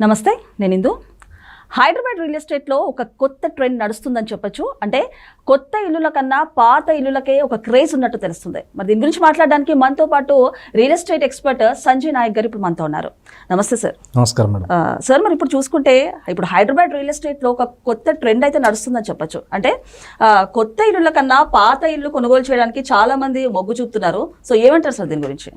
నమస్తే, నేను ఇందు. హైదరాబాద్ రియల్ ఎస్టేట్లో ఒక కొత్త ట్రెండ్ నడుస్తుందని చెప్పొచ్చు. అంటే కొత్త ఇల్లుల కన్నా పాత ఇల్లులకే ఒక క్రేజ్ ఉన్నట్టు తెలుస్తుంది. మరి దీని గురించి మాట్లాడడానికి మనతో పాటు real estate expert Sanjay Nayak గారు ఇప్పుడు మనతో ఉన్నారు. నమస్తే సార్. నమస్కారం మేడం. సార్, మరి ఇప్పుడు చూసుకుంటే ఇప్పుడు హైదరాబాద్ రియల్ ఎస్టేట్లో ఒక కొత్త ట్రెండ్ అయితే నడుస్తుందని చెప్పొచ్చు. అంటే కొత్త ఇల్లుల కన్నా పాత ఇల్లు కొనుగోలు చేయడానికి చాలా మంది మొగ్గు చూపుతున్నారు. సో ఏమంటారు సార్ దీని గురించి?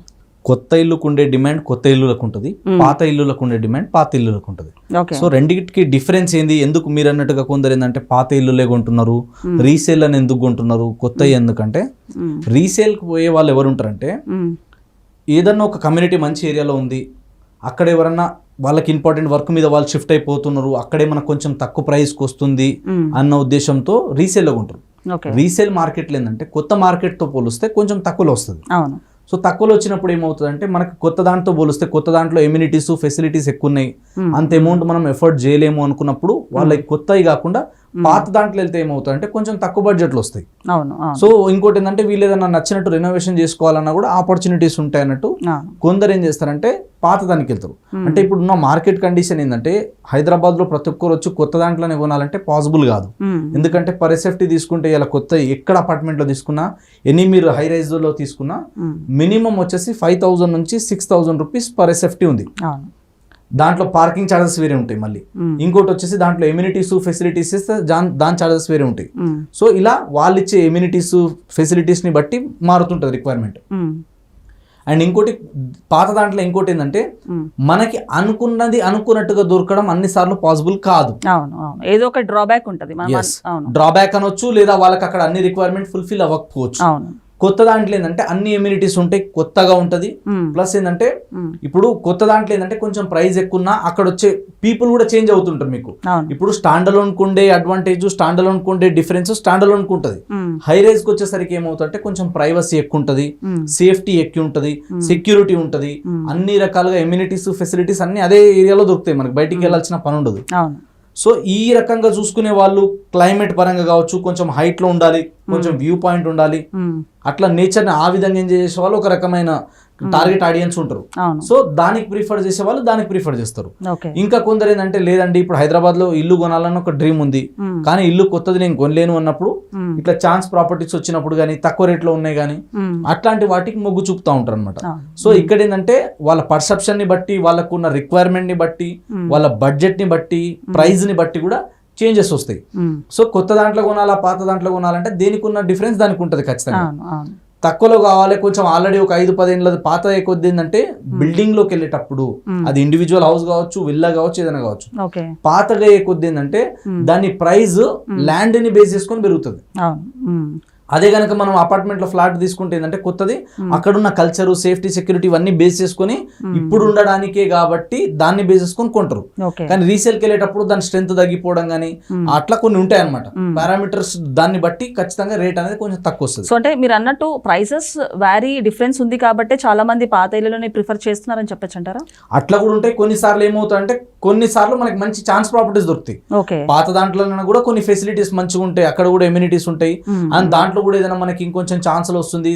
కొత్త ఇల్లుకు ఉండే డిమాండ్ కొత్త ఇల్లులకు ఉంటుంది, పాత ఇల్లులకు ఉండే డిమాండ్ పాత ఇల్లులకు ఉంటుంది. సో రెండింటికి డిఫరెన్స్ ఏంది? ఎందుకు మీరు అన్నట్టుగా కొందరు ఏంటంటే పాత ఇల్లులే కొంటున్నారు, రీసేల్ అని ఎందుకు కొంటున్నారు, కొత్త ఎందుకంటే రీసేల్కి పోయే వాళ్ళు ఎవరు ఉంటారంటే ఏదన్నా ఒక కమ్యూనిటీ మంచి ఏరియాలో ఉంది, అక్కడ ఎవరన్నా వాళ్ళకి ఇంపార్టెంట్ వర్క్ మీద వాళ్ళు షిఫ్ట్ అయిపోతున్నారు, అక్కడే మనకు కొంచెం తక్కువ ప్రైస్కి వస్తుంది అన్న ఉద్దేశంతో రీసేల్లో కొంటారు. రీసేల్ మార్కెట్లో ఏంటంటే కొత్త మార్కెట్తో పోలిస్తే కొంచెం తక్కువలో వస్తుంది. సో తక్కువలో వచ్చినప్పుడు ఏమవుతుందంటే మనకి కొత్త దాంట్లో పోలిస్తే కొత్త దాంట్లో ఎమ్యూనిటీస్ ఫెసిలిటీస్ ఎక్కువ ఉన్నాయి, అంత అమౌంట్ మనం ఎఫర్ట్ చేయలేము అనుకున్నప్పుడు వాళ్ళకి కొత్తవి కాకుండా పాత దాంట్లో వెళ్తే ఏమవుతుందంటే కొంచెం తక్కువ బడ్జెట్లో వస్తాయి. సో ఇంకోటి ఏంటంటే వీళ్ళు ఏదైనా నచ్చినట్టు రెనోవేషన్ చేసుకోవాలన్నా కూడా ఆపర్చునిటీస్ ఉంటాయి అన్నట్టు కొందరు ఏం చేస్తారంటే పాత దానికి వెళ్తారు. అంటే ఇప్పుడు ఉన్న మార్కెట్ కండిషన్ ఏంటంటే హైదరాబాద్లో ప్రతి ఒక్కరు వచ్చి కొత్త దాంట్లోనే కొనాలంటే పాసిబుల్ కాదు. ఎందుకంటే పర్ సేఫ్టీ తీసుకుంటే ఇలా కొత్త ఎక్కడ అపార్ట్మెంట్లో తీసుకున్నా ఎనీ మీరు హై రైజ్లో తీసుకున్నా మినిమం వచ్చేసి 5,000 నుంచి 6,000 రూపీస్ పర్ సేఫ్టీ ఉంది. దాంట్లో పార్కింగ్ ఛార్జెస్ వేరే ఉంటాయి. మళ్ళీ ఇంకోటి వచ్చేసి దాంట్లో ఎమ్యూనిటీస్ ఫెసిలిటీస్ ఇస్తే దాని ఛార్జెస్ వేరే ఉంటాయి. సో ఇలా వాళ్ళు ఇచ్చే ఎమ్యూనిటీస్ ఫెసిలిటీస్ ని బట్టి మారుతుంటది రిక్వైర్మెంట్. అండ్ ఇంకోటి పాత దాంట్లో ఇంకోటి ఏంటంటే మనకి అనుకున్నది అనుకున్నట్టుగా దొరకడం అన్నిసార్లు పాసిబుల్ కాదు. ఏదో ఒక డ్రాబ్యాక్ ఉంటుంది, డ్రాబ్యాక్ అనొచ్చు, లేదా వాళ్ళకి అక్కడ అన్ని రిక్వైర్మెంట్ ఫుల్ఫిల్ అవ్వకపోవచ్చు. కొత్త దాంట్లో ఏంటంటే అన్ని ఎమ్యూనిటీస్ ఉంటాయి, కొత్తగా ఉంటది. ప్లస్ ఏంటంటే ఇప్పుడు కొత్త దాంట్లో ఏంటంటే కొంచెం ప్రైస్ ఎక్కువ అక్కడ వచ్చే పీపుల్ కూడా చేంజ్ అవుతుంటారు. మీకు ఇప్పుడు స్టాండ్ అలోన్ కుండే అడ్వాంటేజ్, స్టాండ్ అలోన్ కుండే డిఫరెన్స్ స్టాండ్ అలోన్ కుంటది. హై రైజ్ కి వచ్చేసరికి ఏమవుతుందంటే కొంచెం ప్రైవసీ ఎక్కువ ఉంటది, సేఫ్టీ ఎక్కువ ఉంటది, సెక్యూరిటీ ఉంటది, అన్ని రకాలుగా ఎమ్యూనిటీస్ ఫెసిలిటీస్ అన్ని అదే ఏరియాలో దొరుకుతాయి, మనకి బయటికి వెళ్ళాల్సిన పని ఉండదు. సో ఈ రకంగా చూసుకునే వాళ్ళు క్లైమేట్ పరంగా కావచ్చు, కొంచెం హైట్ లో ఉండాలి, కొంచెం వ్యూ పాయింట్ ఉండాలి, అట్లా నేచర్ ని ఆ విధంగా ఎంజాయ్ చేసే వాళ్ళు ఒక రకమైన టార్గెట్ ఆడియన్స్ ఉంటారు. సో దానికి ప్రిఫర్ చేసే వాళ్ళు దానికి ప్రిఫర్ చేస్తారు. ఇంకా కొందరు ఏంటంటే లేదండి ఇప్పుడు హైదరాబాద్ లో ఇల్లు కొనాలని ఒక డ్రీమ్ ఉంది, కానీ ఇల్లు కొత్తది నేను కొనలేను అన్నప్పుడు ఇట్లా ఛాన్స్ ప్రాపర్టీస్ వచ్చినప్పుడు కానీ తక్కువ రేట్లో ఉన్నాయి కానీ అట్లాంటి వాటికి మొగ్గు చూపుతా ఉంటారు అనమాట. సో ఇక్కడ ఏంటంటే వాళ్ళ పర్సెప్షన్ ని బట్టి, వాళ్ళకున్న రిక్వైర్మెంట్ ని బట్టి, వాళ్ళ బడ్జెట్ ని బట్టి, ప్రైస్ ని బట్టి కూడా చేంజెస్ వస్తాయి. సో కొత్త దాంట్లో కొనాలా పాత దాంట్లో కొనాలంటే దేనికి ఉన్న డిఫరెన్స్ దానికి ఉంటుంది ఖచ్చితంగా. తక్కువలో కావాలి, కొంచెం ఆల్రెడీ ఒక 5-10 ఏళ్ళ పాత కొద్ది ఏంటంటే బిల్డింగ్ లోకి వెళ్ళేటప్పుడు అది ఇండివిజువల్ హౌస్ కావచ్చు, విల్లా కావచ్చు, ఏదైనా కావచ్చు, పాతగా కొద్ది ఏంటంటే దాని ప్రైస్ ల్యాండ్ ని బేస్ చేసుకొని పెరుగుతుంది. అదే కనుక మనం అపార్ట్మెంట్ లో ఫ్లాట్ తీసుకుంటే ఏంటంటే కొత్తది అక్కడున్న కల్చర్, సేఫ్టీ, సెక్యూరిటీ ఇవన్నీ బేస్ చేసుకుని ఇప్పుడు ఉండడానికే కాబట్టి దాన్ని బేస్ చేసుకొని కొంటారు. కానీ రీసేల్కి వెళ్ళేటప్పుడు దాని స్ట్రెంత్ తగ్గిపోవడం కానీ అట్లా కొన్ని ఉంటాయి అనమాట పారామీటర్స్, దాన్ని బట్టి ఖచ్చితంగా రేట్ అనేది కొంచెం తక్కువ వస్తుంది. సో అంటే మీరు అన్నట్టు ప్రైసెస్ వ్యారీ డిఫరెన్స్ ఉంది కాబట్టి చాలా మంది పాత ఇళ్లలోనే ప్రిఫర్ చేస్తున్నారని చెప్పొచ్చు అంటారా? అట్లా కూడా ఉంటాయి. కొన్నిసార్లు ఏమవుతాయంటే కొన్నిసార్లు మనకి మంచి ఛాన్స్ ప్రాపర్టీస్ దొరుకుతాయి. పాత దాంట్లో కూడా కొన్ని ఫెసిలిటీస్ మంచిగా ఉంటాయి, అక్కడ కూడా ఎమ్యూనిటీస్ ఉంటాయి, అండ్ దాంట్లో కూడా ఏదైనా మనకి ఇంకొంచెం ఛాన్సులు వస్తుంది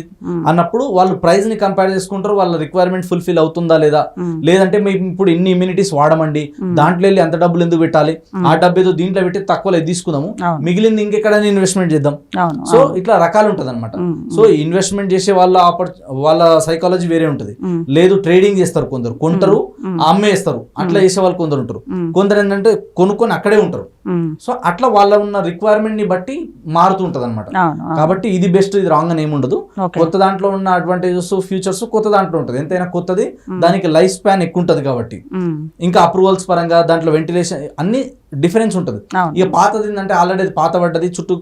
అన్నప్పుడు వాళ్ళు ప్రైస్ ని కంపేర్ చేసుకుంటారు, వాళ్ళ రిక్వైర్మెంట్ ఫుల్ఫిల్ అవుతుందా లేదా, లేదంటే మేము ఇప్పుడు ఇన్ని ఇమ్యూనిటీస్ వాడమండి, దాంట్లో వెళ్ళి అంత డబ్బులు ఎందుకు పెట్టాలి, ఆ డబ్బు ఏదో దీంట్లో పెట్టి తక్కువలో తీసుకుందాము, మిగిలింది ఇంకెక్కడైనా ఇన్వెస్ట్మెంట్ చేద్దాం. సో ఇట్లా రకాలు ఉంటది అనమాట. సో ఇన్వెస్ట్మెంట్ చేసే వాళ్ళ సైకాలజీ వేరే ఉంటది. లేదు ట్రేడింగ్ చేస్తారు కొందరు, కొంటారు అమ్మేస్తారు, అట్లా చేసే వాళ్ళు కొందరు ఉంటారు. కొందరు ఏంటంటే కొనుక్కొని అక్కడే ఉంటారు. సో అట్లా వాళ్ళ ఉన్న రిక్వైర్మెంట్ ని బట్టి మారుతూ ఉంటది అనమాట. కాబట్టి ఇది బెస్ట్, ఇది రాంగ్ అని ఏముండదు. కొత్త దాంట్లో ఉన్న అడ్వాంటేజెస్ ఫీచర్స్ కొత్త దాంట్లో ఉంటుంది. ఎంతైనా కొత్తది దానికి లైఫ్ స్పాన్ ఎక్కువ ఉంటది కాబట్టి, ఇంకా అప్రూవల్స్ పరంగా దాంట్లో వెంటిలేషన్ అన్ని డిఫరెన్స్ ఉంటుంది. ఇక పాతది ఏంటంటే ఆల్రెడీ పాత పడ్డది, చుట్టూ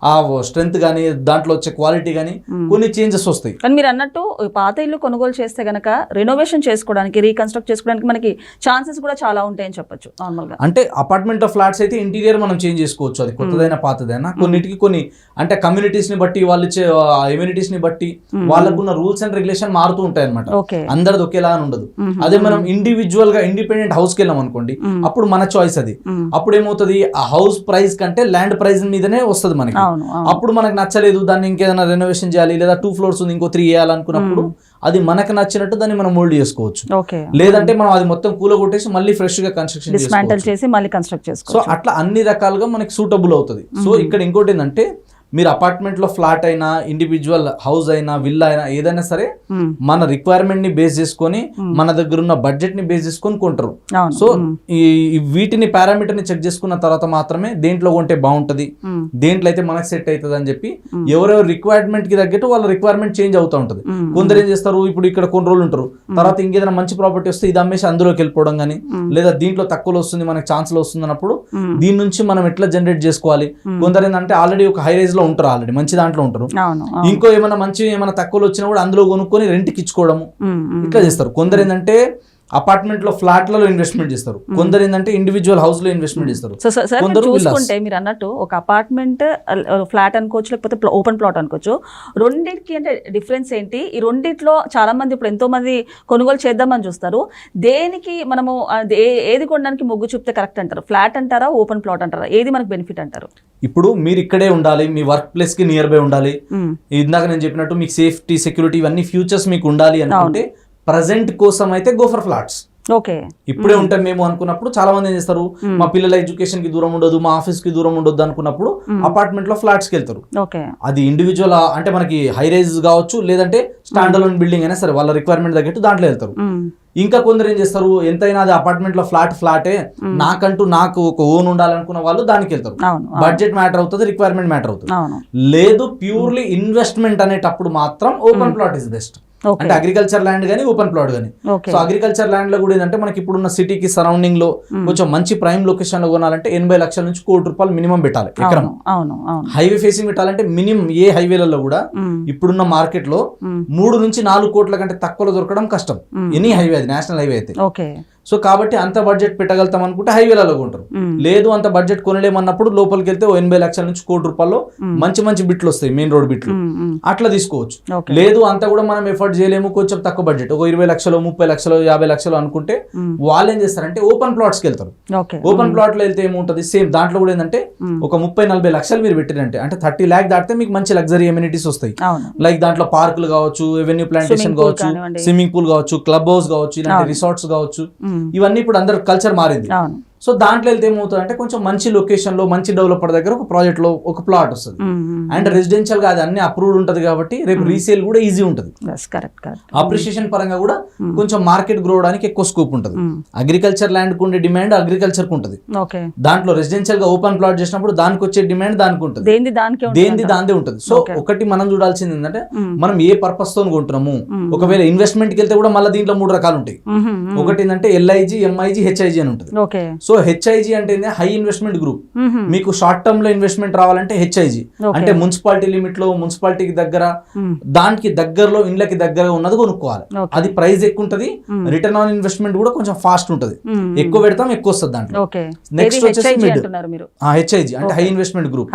ఆ స్ట్రెంత్ కానీ దాంట్లో వచ్చే క్వాలిటీ కానీ కొన్ని చేంజెస్ వస్తాయి. కానీ మీరు అన్నట్టు పాత ఇల్లు కొనుగోలు చేస్తే గనక రెనోవేషన్ చేసుకోవడానికి, రీకన్స్ట్రక్ట్ చేసుకోవడానికి మనకి ఛాన్సెస్ కూడా చాలా ఉంటాయని చెప్పొచ్చు. నార్మల్ గా అంటే అపార్ట్మెంట్ ఆఫ్ ఫ్లాట్స్ అయితే ఇంటీరియర్ మనం చేంజ్ చేసుకోవచ్చు, అది కొత్తదైనా పాతదైనా. కొన్నిటికి కొన్ని అంటే కమ్యూనిటీస్ ని బట్టి, వాళ్ళు ఇచ్చే ఎమ్యూనిటీస్ ని బట్టి వాళ్ళకున్న రూల్స్ అండ్ రెగ్యులేషన్ మారుతూ ఉంటాయి అనమాట. అందరిది ఒకేలా ఉండదు. అదే మనం ఇండివిజువల్ గా ఇండిపెండెంట్ హౌస్ కి వెళ్ళాం అనుకోండి, అప్పుడు మన చాయిస్ అది. అప్పుడు ఏమవుతుంది, ఆ హౌస్ ప్రైస్ కంటే ల్యాండ్ ప్రైస్ మీదనే వస్తుంది మనకి. అప్పుడు మనకు నచ్చలేదు, దాన్ని ఇంకేదైనా రెనోవేషన్ చేయాలి, లేదా 2 floors ఉంది ఇంకో 3 వేయాలనుకున్నప్పుడు అది మనకు నచ్చినట్టు దాన్ని మనం మోల్డ్ చేసుకోవచ్చు. లేదంటే మనం అది మొత్తం కూలగొట్టేసి మళ్ళీ ఫ్రెష్ గా కన్స్ట్రక్షన్ చేసి మళ్ళీ కన్స్ట్రక్ట్ చేసుకోవచ్చు. సో అట్లా అన్ని రకాలుగా మనకి సూటబుల్ అవుతుంది. సో ఇక్కడ ఇంకోటి ఏంటంటే మీరు అపార్ట్మెంట్ లో ఫ్లాట్ అయినా, ఇండివిజువల్ హౌస్ అయినా, విల్లా అయినా, ఏదైనా సరే మన రిక్వైర్మెంట్ ని బేస్ చేసుకొని, మన దగ్గర ఉన్న బడ్జెట్ ని బేస్ చేసుకొని కొంటారు. సో ఈ వీటిని పారామీటర్ ని చెక్ చేసుకున్న తర్వాత మాత్రమే దేంట్లో కొంటే బాగుంటది, దేంట్లో అయితే మనకు సెట్ అవుతుంది అని చెప్పి ఎవరెవరు రిక్వైర్మెంట్ కి తగ్గట్టు వాళ్ళ రిక్వైర్మెంట్ చేంజ్ అవుతూ ఉంటుంది. కొందరు ఏం చేస్తారు, ఇప్పుడు ఇక్కడ కొన్ని రోజులు ఉంటారు, తర్వాత ఇంకేదైనా మంచి ప్రాపర్టీ వస్తే ఇది అమ్మేసి అందులోకి వెళ్ళిపోవడం కానీ, లేదా దీంట్లో తక్కువలో వస్తుంది మనకి ఛాన్స్ లో వస్తుంది అన్నప్పుడు దీని నుంచి మనం ఎట్లా జనరేట్ చేసుకోవాలి. కొందరు ఏంటంటే ఆల్రెడీ ఒక హై రేంజ్ లో ఉంటారు, ఆల్రెడీ మంచి దాంట్లో ఉంటారు, ఇంకో ఏమైనా తక్కువలో వచ్చినా కూడా అందులో కొనుక్కొని రెంట్కి ఇచ్చుకోవడము ఇట్లా చేస్తారు. కొందరు ఏంటంటే అపార్ట్మెంట్ లో ఫ్లాట్లలో ఇన్వెస్ట్మెంట్ చేస్తారు, కొందరు ఏంటంటే ఇండివిజువల్ హౌస్ లో ఇన్వెస్ట్మెంట్ చేస్తారు. చూసుకుంటే మీరు అన్నట్టు ఒక అపార్ట్మెంట్ ఫ్లాట్ అనుకోవచ్చు, లేకపోతే ఓపెన్ ప్లాట్ అనుకోవచ్చు, రెండింటికి అంటే డిఫరెన్స్ ఏంటి? ఈ రెండిట్లో చాలా మంది ఇప్పుడు ఎంతో మంది కొనుగోలు చేద్దామని చూస్తారు. దేనికి మనము ఏది కొనడానికి మొగ్గు చూపితే కరెక్ట్ అంటారు? ఫ్లాట్ అంటారా, ఓపెన్ ప్లాట్ అంటారా? ఏది మనకు బెనిఫిట్ అంటారు? ఇప్పుడు మీరు ఇక్కడే ఉండాలి, మీ వర్క్ ప్లేస్ కి నియర్ బై ఉండాలి, ఇందాక నేను చెప్పినట్టు మీకు సేఫ్టీ, సెక్యూరిటీ ఇవన్నీ ఫ్యూచర్స్ మీకు ఉండాలి అనుకుంటే ప్రజెంట్ కోసం అయితే గో ఫర్ ఫ్లాట్స్. ఇప్పుడే ఉంటాం మేము అనుకున్నప్పుడు చాలా మంది ఏం చేస్తారు, మా పిల్లల ఎడ్యుకేషన్ కి దూరం ఉండదు, మా ఆఫీస్ కి దూరం ఉండదు అనుకున్నప్పుడు అపార్ట్మెంట్ లో ఫ్లాట్స్ కి వెళ్తారు. అది ఇండివిజువల్ అంటే మనకి హై రైజ్ కావచ్చు, లేదంటే స్టాండ్ అలోన్ బిల్డింగ్ అయినా సరే వాళ్ళ రిక్వైర్మెంట్ తగ్గట్టు దాంట్లో వెళ్తారు. ఇంకా కొందరు ఏం చేస్తారు, ఎంతైనా అది అపార్ట్మెంట్ లో ఫ్లాటే, నాకు ఒక ఓన్ ఉండాలనుకున్న వాళ్ళు దానికి వెళ్తారు. బడ్జెట్ మ్యాటర్ అవుతుంది, రిక్వైర్మెంట్ మ్యాటర్ అవుతుంది. లేదు ప్యూర్లీ ఇన్వెస్ట్మెంట్ అనేటప్పుడు మాత్రం ఓపెన్ ప్లాట్ ఇస్ బెస్ట్. అంటే అగ్రికల్చర్ ల్యాండ్ గానీ, ఓపెన్ ప్లాట్ గానీ. సో అగ్రికల్చర్ ల్యాండ్ లో కూడా ఏంటంటే మనకి ఇప్పుడున్న సిటీకి సరౌండింగ్ లో కొంచెం మంచి ప్రైమ్ లొకేషన్ లో కొనాలంటే 80 లక్షల నుంచి ₹1 కోటి మినిమం పెట్టాలి ఎకరం. హైవే ఫేసింగ్ పెట్టాలంటే మినిమం ఏ హైవేలలో కూడా ఇప్పుడున్న మార్కెట్ లో 3 నుంచి 4 కోట్ల కంటే తక్కువలో దొరకడం కష్టం, ఎనీ హైవే, అది నేషనల్ హైవే అయితే. సో కాబట్టి అంత బడ్జెట్ పెట్టగలుగుతాం అనుకుంటే హైవేలలో కొంటారు. లేదు అంత బడ్జెట్ కొనలేమన్నప్పుడు లోపలికి వెళ్తే 80 లక్షల నుంచి ₹1 కోటి మంచి మంచి బిట్లు వస్తాయి, మెయిన్ రోడ్ బిట్లు, అట్లా తీసుకోవచ్చు. లేదు అంత కూడా మనం ఎఫర్ట్ చేయలేము, కొంచెం తక్కువ బడ్జెట్, ఒక 20 లక్షలు, 30 లక్షలు, 50 లక్షలు అనుకుంటే వాళ్ళు ఏం చేస్తారంటే ఓపెన్ ప్లాట్స్కి వెళ్తారు. ఓపెన్ ప్లాట్ లో వెళ్తే ఏముంటది, సేమ్ దాంట్లో కూడా ఏంటంటే ఒక 30-40 లక్షలు మీరు పెట్టినంటే, అంటే 30 lakh దాటితే మీకు మంచి లగ్జరీ ఎమ్యూనిటీస్ వస్తాయి. లైక్ దాంట్లో పార్కులు కావచ్చు, ఎవెన్యూ ప్లాంటేషన్ కావచ్చు, స్విమ్మింగ్ పూల్ కావచ్చు, క్లబ్ హౌస్ కావచ్చు, ఇలాంటి రిసార్ట్స్ కావచ్చు, ఇవన్నీ ఇప్పుడు అందరు కల్చర్ మారింది. సో దాంట్లో వెళ్తే ఏమవుతుంది అంటే కొంచెం మంచి లొకేషన్ లో, మంచి డెవలపర్ దగ్గర ఒక ప్రాజెక్ట్ లో ఒక ప్లాట్ వస్తుంది, అండ్ రెసిడెన్షియల్ గా అది అన్ని అప్రూవ్డ్ ఉంటది కాబట్టి రేపు రీసేల్ కూడా ఈజీ ఉంటుంది. అప్రిషియేషన్ పరంగా కూడా కొంచెం మార్కెట్ గ్రో అవడానికి ఎక్కువ స్కోప్ ఉంటుంది. అగ్రికల్చర్ ల్యాండ్ కు ఉండే డిమాండ్ అగ్రికల్చర్ కు ఉంటుంది, దాంట్లో రెసిడెన్షియల్ గా ఓపెన్ ప్లాట్ చేసినప్పుడు దానికి వచ్చే డిమాండ్ దానికి ఉంటుంది, దేంది దాందే ఉంటుంది. సో ఒకటి మనం చూడాల్సింది ఏంటంటే మనం ఏ పర్పస్ తో కొంటున్నాము. ఒకవేళ ఇన్వెస్ట్మెంట్ కి వెళ్తే కూడా మళ్ళీ దీంట్లో 3 రకాలు ఉంటాయి. ఒకటి ఏంటంటే LIG, MIG, HIG అని ఉంటుంది. సో HIG అంటే హై ఇన్వెస్ట్మెంట్ గ్రూప్. మీకు షార్ట్ టర్మ్ లో ఇన్వెస్ట్మెంట్ రావాలంటే HIG అంటే మున్సిపాలిటీ లిమిట్ లో, మున్సిపాలిటీకి దగ్గర, దానికి దగ్గరలో, ఇండ్లకి దగ్గర ఉన్నది కొనుక్కోవాలి. అది ప్రైస్ ఎక్కువ ఉంటది, రిటర్న్ ఆన్ ఇన్వెస్ట్మెంట్ కూడా కొంచెం ఫాస్ట్ ఉంటది, ఎక్కువ పెడతాం ఎక్కువ వస్తుంది దాంట్లో. నెక్స్ట్ వచ్చేసి మిడ్ HIG అంటే హై ఇన్వెస్ట్మెంట్ గ్రూప్.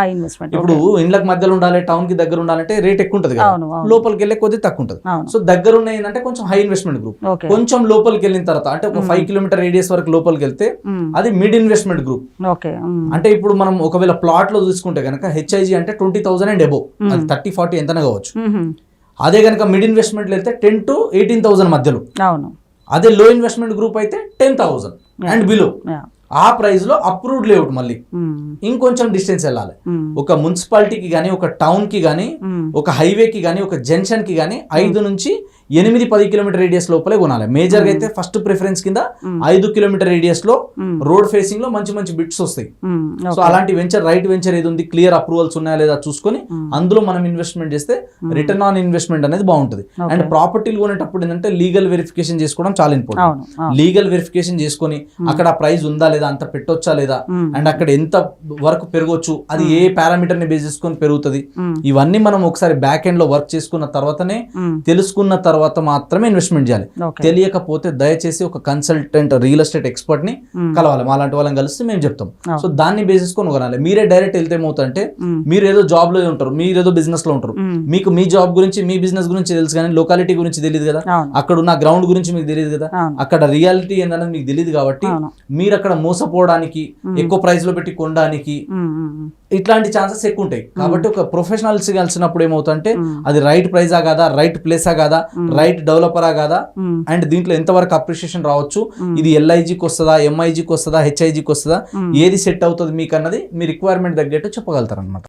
ఇప్పుడు ఇండ్లకు మధ్యలో ఉండాలి, టౌన్ కి దగ్గర ఉండాలంటే రేట్ ఎక్కువ ఉంటది కదా, లోపలికి వెళ్ళే కొద్ది తక్కువ ఉంటది. సో దగ్గర ఉన్న ఏంటంటే కొంచెం హై ఇన్వెస్ట్మెంట్ గ్రూప్. కొంచెం లోపలికి వెళ్ళిన తర్వాత అంటే ఒక 5 కిలోమీటర్ రేడియస్ వరకు లోపలికి వెళ్తే అది మిడ్ ఇన్వెస్ట్మెంట్ గ్రూప్. అంటే ఇప్పుడు మనం ఒకవేళ ప్లాట్ లో చూసుకుంటే కనుక HIG అంటే 20,000 అండ్ అబోవ్, అది 30-40 ఎంతనే కావచ్చు. అదే కనుక మిడ్ ఇన్వెస్ట్మెంట్ వెళ్తే 10 to 18,000 మధ్యలో. అదే లో ఇన్వెస్ట్మెంట్ గ్రూప్ అయితే 10,000 అండ్ బిలో. ఆ ప్రైస్ లో అప్రూవ్డ్ లేఅవుట్, మళ్ళీ ఇంకొంచెం డిస్టెన్స్ వెళ్ళాలి. ఒక మున్సిపాలిటీకి గానీ, ఒక టౌన్ కి గానీ, ఒక హైవేకి గానీ, ఒక జంక్షన్ కి గానీ 5 నుంచి 8-10 కిలోమీటర్ రేడియస్ లోపలే కొనాలి. మేజర్ గా అయితే ఫస్ట్ ప్రిఫరెన్స్ కింద 5 కిలోమీటర్ రేడియస్ లో రోడ్ ఫేసింగ్ లో మంచి మంచి బిట్స్ వస్తాయి. సో అలాంటి వెంచర్, రైట్ వెంచర్ ఏది ఉంది, క్లియర్ అప్రూవల్స్ ఉన్నాయా లేదా చూసుకొని అందులో మనం ఇన్వెస్ట్మెంట్ చేస్తే రిటర్న్ ఆన్ ఇన్వెస్ట్మెంట్ అనేది బాగుంటుంది. అండ్ ప్రాపర్టీలు కొనేటప్పుడు ఏంటంటే లీగల్ వెరిఫికేషన్ చేసుకోవడం చాలా ఇంపార్టెంట్. లీగల్ వెరిఫికేషన్ చేసుకొని అక్కడ ప్రైస్ ఉందా లేదా, అంత పెట్టొచ్చా లేదా, అండ్ అక్కడ ఎంత వరకు పెరగొచ్చు, అది ఏ పారామీటర్ ని బేస్ చేసుకొని పెరుగుతుంది, ఇవన్నీ మనం ఒకసారి బ్యాక్ ఎండ్ లో వర్క్ చేసుకున్న తర్వాతనే, తెలుసుకున్న తర్వాత తర్వాత మాత్రమే ఇన్వెస్ట్మెంట్ చేయాలి. Okay. తెలియకపోతే దయచేసి ఒక కన్సల్టెంట్ రియల్ ఎస్టేట్ ఎక్స్పర్ట్ ని కలవాలి. మాలాంటి వాళ్ళని కలిస్తే మేము చెప్తాం. సో దాన్ని బేస్ చేసుకొని కొనాలి. మీరే డైరెక్ట్ వెళ్తే ఏమవుతుందంటే మీరు ఏదో జాబ్ లో ఉంటారు, మీరు ఏదో బిజినెస్ లో ఉంటారు, మీకు మీ జాబ్ గురించి మీ బిజినెస్ గురించి తెలుసు కానీ లొకాలిటీ గురించి తెలియదు కదా, అక్కడ ఉన్న గ్రౌండ్ గురించి మీకు తెలియదు కదా, అక్కడ రియాలిటీ ఏందనేది మీకు తెలియదు. కాబట్టి మీరు అక్కడ మోసపోవడానికి, ఎక్కువ ప్రైస్ లో పెట్టి కొనడానికి ఇట్లాంటి ఛాన్సెస్ ఎక్కువ ఉంటాయి. కాబట్టి ఒక ప్రొఫెషనల్స్ కలిసినప్పుడు ఏమవుతుందంటే అది రైట్ ప్రైజా కాదా, రైట్ ప్లేసా కాదా, రైట్ డెవలపరా కాదా, అండ్ దీంట్లో ఎంతవరకు అప్రిషియేషన్ రావచ్చు, ఇది LIGకి వస్తుందా, MIGకి వస్తుందా, HIGకి వస్తుందా, ఏది సెట్ అవుతుంది మీకు అన్నది మీ రిక్వైర్మెంట్ తగ్గట్టు చెప్పగలుగుతారు అనమాట.